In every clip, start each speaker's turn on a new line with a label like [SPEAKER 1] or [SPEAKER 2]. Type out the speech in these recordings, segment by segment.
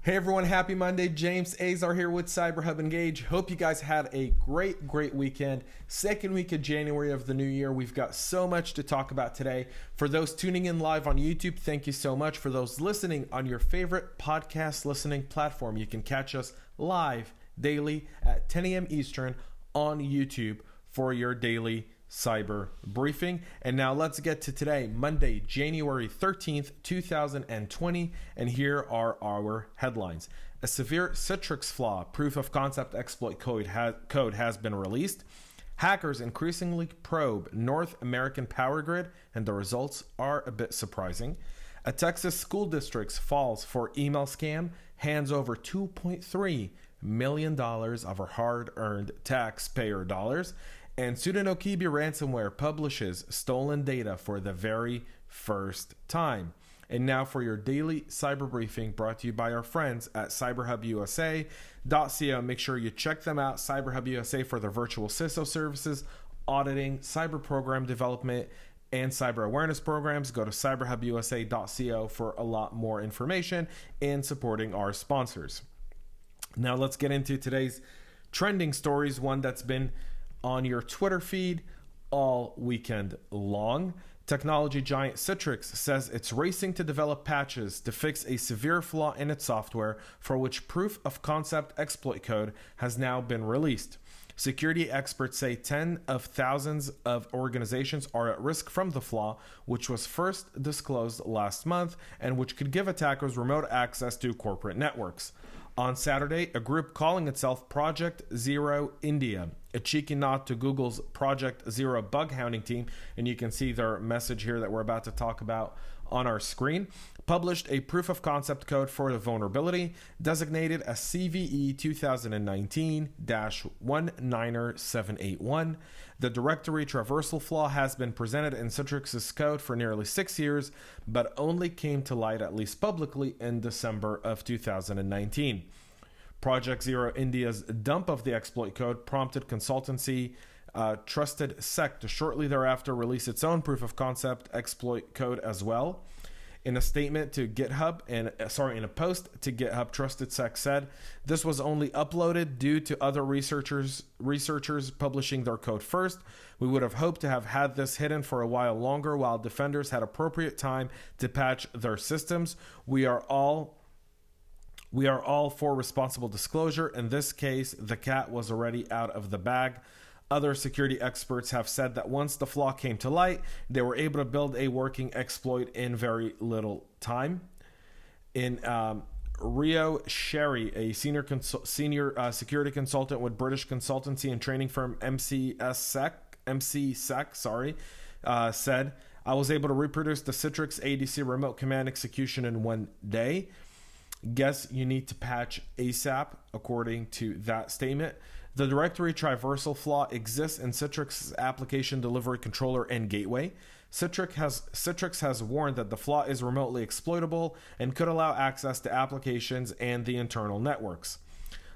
[SPEAKER 1] Hey everyone, happy Monday. James Azar here with CyberHub Engage. Hope you guys had a great weekend. Second week of January of the new year. We've got so much to talk about today. For those tuning in live on YouTube, thank you so much. For those listening on your favorite podcast listening platform, you can catch us live daily at 10 a.m. Eastern on YouTube for your daily cyber briefing. And now let's get to today, Monday, January 13th, 2020. And here are our headlines. A severe Citrix Flaw proof of concept exploit code has been released. Hackers increasingly probe North American power grid, and the results are a bit surprising. A Texas school district falls for email scam, hands over $2.3 million of our hard-earned taxpayer dollars. And Sodinokibi ransomware publishes stolen data for the very first time. And now for your daily cyber briefing brought to you by our friends at CyberHubUSA.co. Make sure you check them out, CyberHub USA, for their virtual CISO services, auditing, cyber program development, and cyber awareness programs. Go to CyberHubUSA.co for a lot more information and supporting our sponsors. Now let's get into today's trending stories, one that's been on your Twitter feed all weekend long. Technology giant Citrix says it's racing to develop patches to fix a severe flaw in its software, for which proof of concept exploit code has now been released. Security experts say tens of thousands of organizations are at risk from the flaw, which was first disclosed last month and which could give attackers remote access to corporate networks. On Saturday, a group calling itself Project Zero India, a cheeky nod to Google's Project Zero bug hounding team, and you can see their message here that we're about to talk about on our screen, published a proof of concept code for the vulnerability designated as CVE 2019-19781. The directory traversal flaw has been presented in Citrix's code for nearly 6 years, but only came to light, at least publicly, in December of 2019. Project Zero India's dump of the exploit code prompted consultancy Trusted Sec to shortly thereafter release its own proof of concept exploit code as well. In a statement to GitHub, in a post to GitHub, Trusted Sec said this was only uploaded due to other researchers publishing their code first. We would have hoped to have had this hidden for a while longer while defenders had appropriate time to patch their systems. We are all for responsible disclosure. In this case, the cat was already out of the bag. Other security experts have said that once the flaw came to light, they were able to build a working exploit in very little time. In Rio Sherry, a senior security consultant with British consultancy and training firm MC Sec, said, I was able to reproduce the Citrix ADC remote command execution in 1 day. Guess you need to patch ASAP, according to that statement. The directory traversal flaw exists in Citrix's application delivery controller and gateway. Citrix has warned that the flaw is remotely exploitable and could allow access to applications and the internal networks.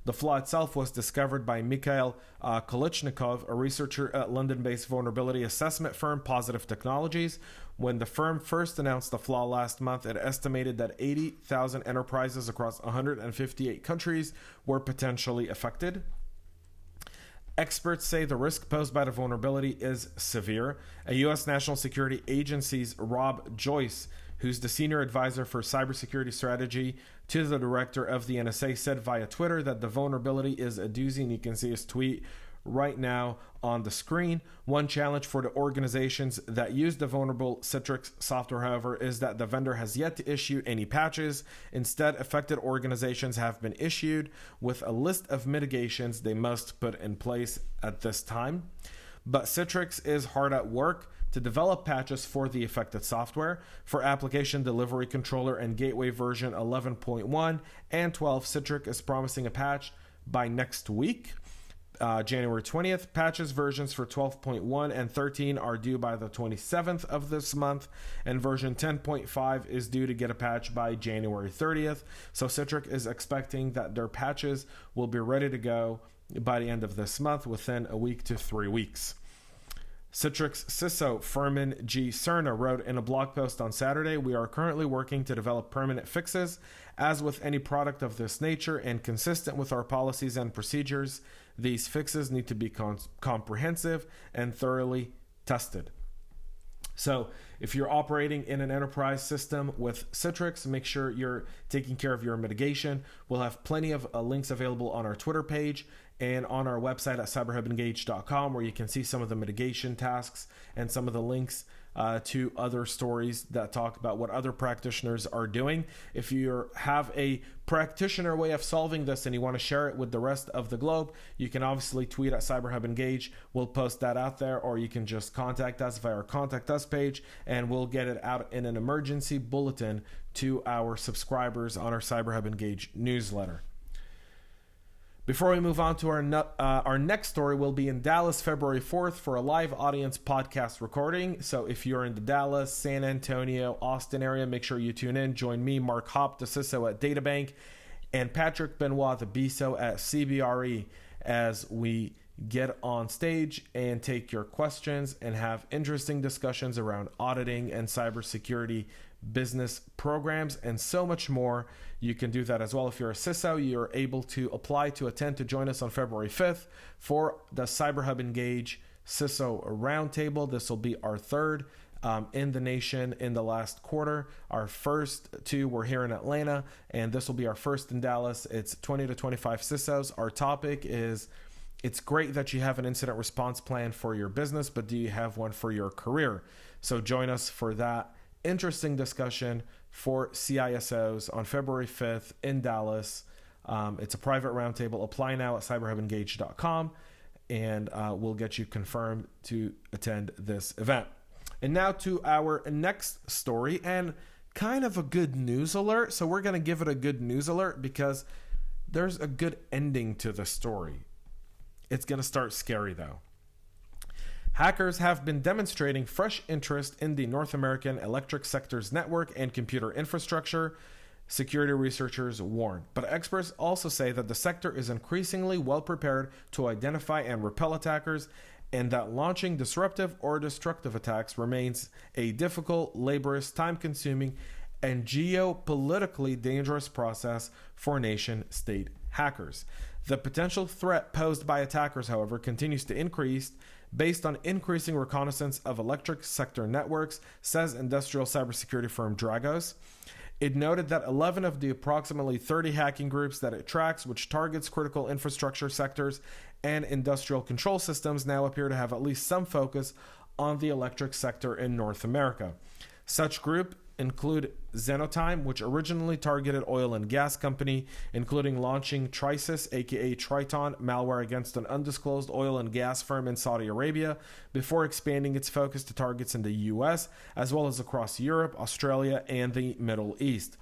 [SPEAKER 1] The flaw itself was discovered by Mikhail Kolichnikov, a researcher at London-based vulnerability assessment firm Positive Technologies. When the firm first announced the flaw last month, it estimated that 80,000 enterprises across 158 countries were potentially affected. Experts say the risk posed by the vulnerability is severe. A U.S. National Security Agency's Rob Joyce, who's the senior advisor for cybersecurity strategy to the director of the NSA, said via Twitter that the vulnerability is a doozy, and you can see his tweet right now on the screen. One challenge for the organizations that use the vulnerable Citrix software, however, is that the vendor has yet to issue any patches. Instead, affected organizations have been issued with a list of mitigations they must put in place at this time. But Citrix is hard at work to develop patches for the affected software. For application delivery controller and gateway version 11.1 and 12, Citrix is promising a patch by next week. January 20th. Patches versions for 12.1 and 13 are due by the 27th of this month, and version 10.5 is due to get a patch by January 30th. So Citrix is expecting that their patches will be ready to go by the end of this month, within a week to 3 weeks. Citrix CISO Furman G. Cerna wrote in a blog post on Saturday, "We are currently working to develop permanent fixes. As with any product of this nature and consistent with our policies and procedures, these fixes need to be comprehensive and thoroughly tested." So if you're operating in an enterprise system with Citrix, make sure you're taking care of your mitigation. We'll have plenty of links available on our Twitter page and on our website at cyberhubengage.com, where you can see some of the mitigation tasks and some of the links to other stories that talk about what other practitioners are doing. If you have a practitioner way of solving this and you want to share it with the rest of the globe, you can obviously tweet at CyberHub Engage. We'll post that out there, or you can just contact us via our Contact Us page, and we'll get it out in an emergency bulletin to our subscribers on our CyberHub Engage newsletter. Before we move on to our next story, we'll be in Dallas February 4th for a live audience podcast recording. So if you're in the Dallas, San Antonio, Austin area, make sure you tune in. Join me, Mark Hopp, the CISO at DataBank, and Patrick Benoit, the BISO at CBRE, as we get on stage and take your questions and have interesting discussions around auditing and cybersecurity business programs and so much more. You can do that as well. If you're a CISO, you're able to apply to attend to join us on February 5th for the CyberHub Engage CISO Roundtable. This will be our third in the nation in the last quarter. Our first two were here in Atlanta, and this will be our first in Dallas. It's 20 to 25 CISOs. Our topic is, it's great that you have an incident response plan for your business, but do you have one for your career? So join us for that interesting discussion for CISOs on February 5th in Dallas. It's a private roundtable. Apply now at cyberhubengage.com, and we'll get you confirmed to attend this event. And now to our next story, and kind of a good news alert. So we're going to give it a good news alert because there's a good ending to the story. It's going to start scary though. Hackers have been demonstrating fresh interest in the North American electric sector's network and computer infrastructure, security researchers warn. But experts also say that the sector is increasingly well prepared to identify and repel attackers, and that launching disruptive or destructive attacks remains a difficult, laborious, time-consuming, and geopolitically dangerous process for nation-state hackers. The potential threat posed by attackers, however, continues to increase based on increasing reconnaissance of electric sector networks, says industrial cybersecurity firm Dragos. It noted that 11 of the approximately 30 hacking groups that it tracks, which targets critical infrastructure sectors and industrial control systems, now appear to have at least some focus on the electric sector in North America. Such group include Zenotime, which originally targeted oil and gas company, including launching Trisis, aka Triton, malware against an undisclosed oil and gas firm in Saudi Arabia, before expanding its focus to targets in the US, as well as across Europe, Australia, and the Middle East.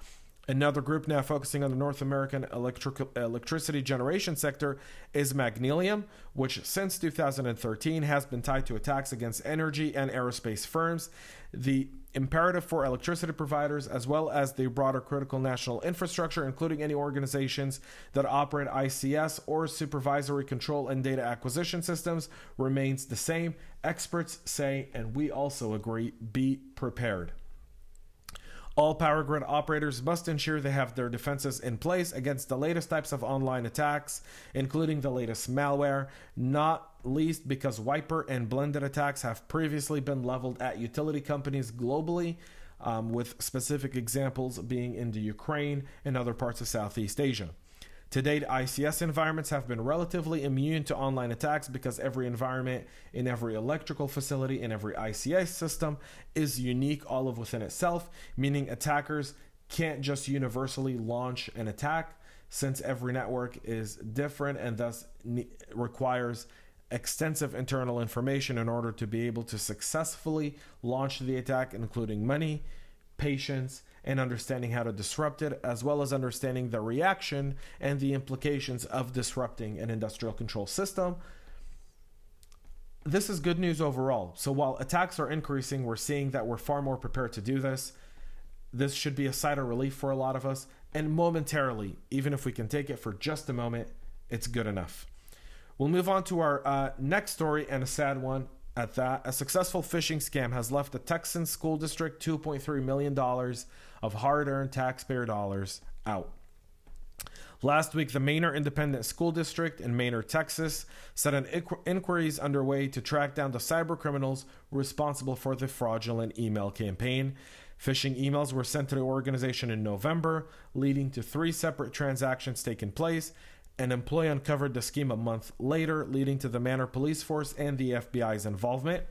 [SPEAKER 1] Another group now focusing on the North American electricity generation sector is Magnelium, which since 2013 has been tied to attacks against energy and aerospace firms. The imperative for electricity providers, as well as the broader critical national infrastructure, including any organizations that operate ICS or supervisory control and data acquisition systems, remains the same. Experts say, and we also agree, be prepared. All power grid operators must ensure they have their defenses in place against the latest types of online attacks, including the latest malware, not least because wiper and blended attacks have previously been leveled at utility companies globally, with specific examples being in the Ukraine and other parts of Southeast Asia. To date, ICS environments have been relatively immune to online attacks because every environment in every electrical facility in every ICS system is unique all of within itself, meaning attackers can't just universally launch an attack since every network is different and thus requires extensive internal information in order to be able to successfully launch the attack, including money, patience, and understanding how to disrupt it, as well as understanding the reaction and the implications of disrupting an industrial control system. This is good news overall. So while attacks are increasing, we're seeing that we're far more prepared to do this. This should be a sigh of relief for a lot of us. And momentarily, even if we can take it for just a moment, it's good enough. We'll move on to our next story, and a sad one. at that, a successful phishing scam has left the Texan school district $2.3 million of hard-earned taxpayer dollars out. Last week, the Manor Independent School District in Manor, Texas, set an inquiries underway to track down the cyber criminals responsible for the fraudulent email campaign. Phishing emails were sent to the organization in November, leading to 3 separate transactions taking place. An employee uncovered the scheme a month later, leading to the Manor Police Force and the FBI's involvement.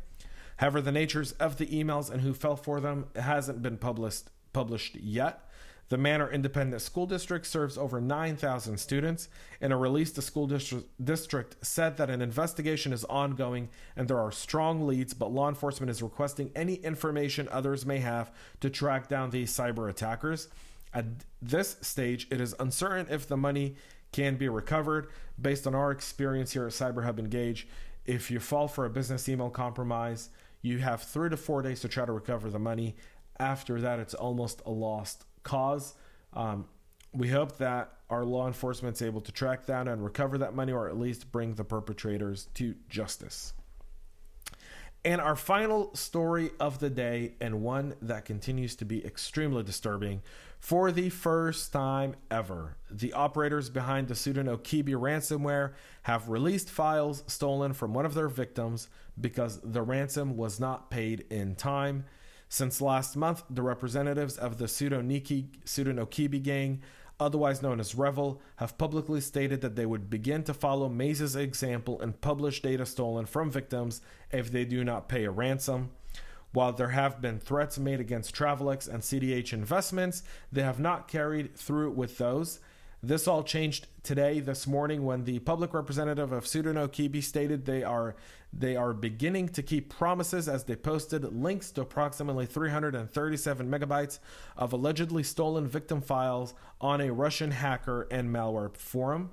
[SPEAKER 1] However, the natures of the emails and who fell for them hasn't been published yet. The Manor Independent School District serves over 9,000 students. In a release, the school district said that an investigation is ongoing and there are strong leads, but law enforcement is requesting any information others may have to track down these cyber attackers. At this stage, it is uncertain if the money can be recovered. Based on our experience here at CyberHub Engage, if you fall for a business email compromise, you have 3 to 4 days to try to recover the money. After that, it's almost a lost cause. We hope that our law enforcement is able to track down and recover that money, or at least bring the perpetrators to justice. And our final story of the day, and one that continues to be extremely disturbing, for the first time ever, the operators behind the Sodinokibi ransomware have released files stolen from one of their victims because the ransom was not paid in time. Since last month, the representatives of the Sodinokibi gang, otherwise known as Revel, have publicly stated that they would begin to follow Maze's example and publish data stolen from victims if they do not pay a ransom. While there have been threats made against Travelex and CDH Investments, they have not carried through with those. This all changed today, this morning, when the public representative of Sodinokibi stated they are beginning to keep promises, as they posted links to approximately 337 megabytes of allegedly stolen victim files on a Russian hacker and malware forum.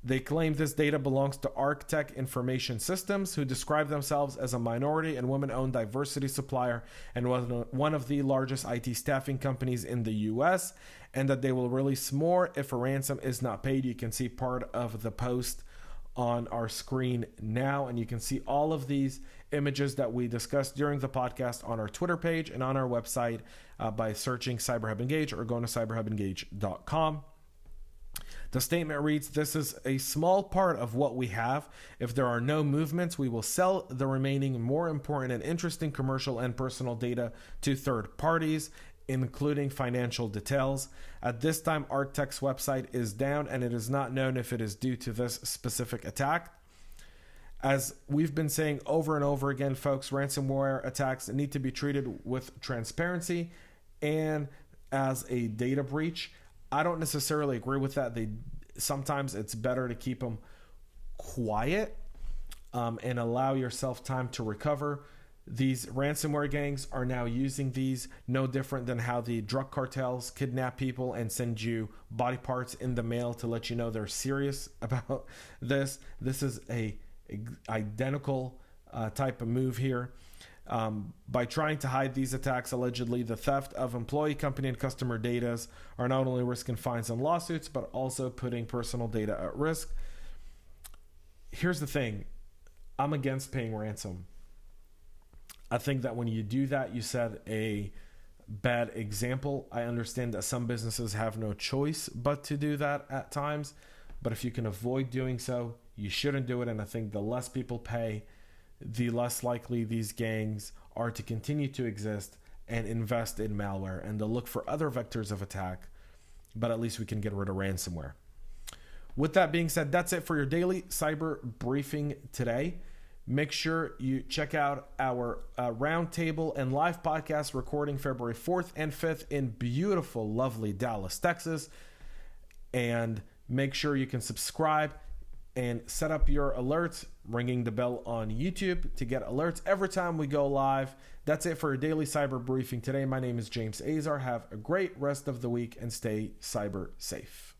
[SPEAKER 1] They claim this data belongs to ArcTech Information Systems, who describe themselves as a minority and women-owned diversity supplier and one of the largest IT staffing companies in the US, and that they will release more if a ransom is not paid. You can see part of the post on our screen now, and you can see all of these images that we discussed during the podcast on our Twitter page and on our website by searching CyberHub Engage or going to cyberhubengage.com. The statement reads, "This is a small part of what we have. If there are no movements, we will sell the remaining more important and interesting commercial and personal data to third parties, including financial details. At this time, ArcTech's website is down, and it is not known if it is due to this specific attack." As we've been saying over and over again, folks, ransomware attacks need to be treated with transparency and as a data breach. I don't necessarily agree with that. Sometimes it's better to keep them quiet and allow yourself time to recover. These ransomware gangs are now using these no different than how the drug cartels kidnap people and send you body parts in the mail to let you know they're serious about this. This is a identical type of move here. By trying to hide these attacks, allegedly the theft of employee, company, and customer data are not only risking fines and lawsuits, but also putting personal data at risk. Here's the thing. I'm against paying ransom. I think that when you do that, you set a bad example. I understand that some businesses have no choice but to do that at times, but if you can avoid doing so, you shouldn't do it. And I think the less people pay, the less likely these gangs are to continue to exist and invest in malware, and they'll look for other vectors of attack, but at least we can get rid of ransomware. With that being said, that's it for your daily cyber briefing today. Make sure you check out our roundtable and live podcast recording February 4th and 5th in beautiful, lovely Dallas, Texas. And make sure you can subscribe and set up your alerts, ringing the bell on YouTube to get alerts every time we go live. That's it for your daily cyber briefing today. My name is James Azar. Have a great rest of the week and stay cyber safe.